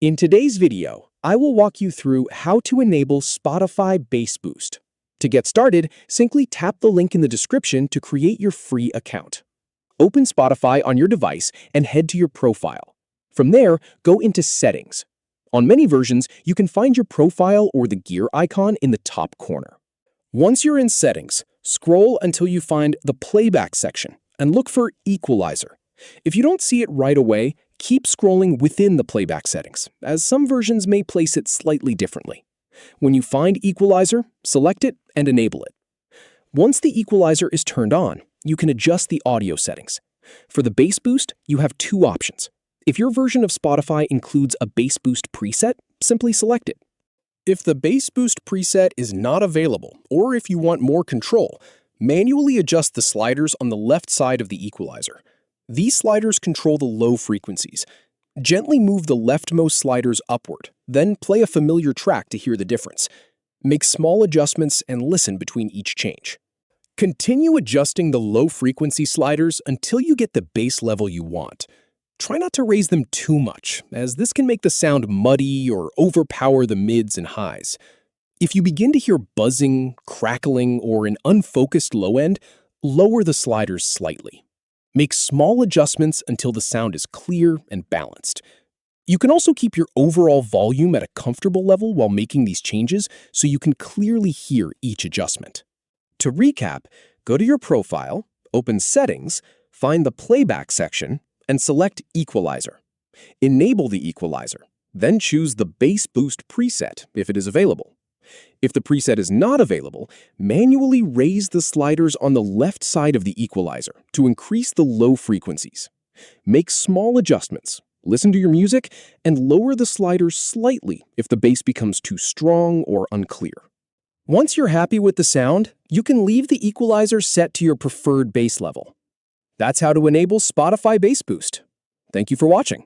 In today's video, I will walk you through how to enable Spotify Bass Boost. To get started, simply tap the link in the description to create your free account. Open Spotify on your device and head to your profile. From there, go into Settings. On many versions, you can find your profile or the gear icon in the top corner. Once you're in Settings, scroll until you find the Playback section and look for Equalizer. If you don't see it right away, keep scrolling within the Playback settings, as some versions may place it slightly differently. When you find Equalizer, select it and enable it. Once the Equalizer is turned on, you can adjust the audio settings. For the Bass Boost, you have two options. If your version of Spotify includes a Bass Boost preset, simply select it. If the Bass Boost preset is not available, or if you want more control, manually adjust the sliders on the left side of the equalizer. These sliders control the low frequencies. Gently move the leftmost sliders upward, then play a familiar track to hear the difference. Make small adjustments and listen between each change. Continue adjusting the low frequency sliders until you get the bass level you want. Try not to raise them too much, as this can make the sound muddy or overpower the mids and highs. If you begin to hear buzzing, crackling, or an unfocused low end, lower the sliders slightly. Make small adjustments until the sound is clear and balanced. You can also keep your overall volume at a comfortable level while making these changes so you can clearly hear each adjustment. To recap, go to your profile, open Settings, find the Playback section, and select Equalizer. Enable the equalizer, then choose the Bass Boost preset if it is available. If the preset is not available, manually raise the sliders on the left side of the equalizer to increase the low frequencies. Make small adjustments, listen to your music, and lower the sliders slightly if the bass becomes too strong or unclear. Once you're happy with the sound, you can leave the equalizer set to your preferred bass level. That's how to enable Spotify Bass Boost. Thank you for watching.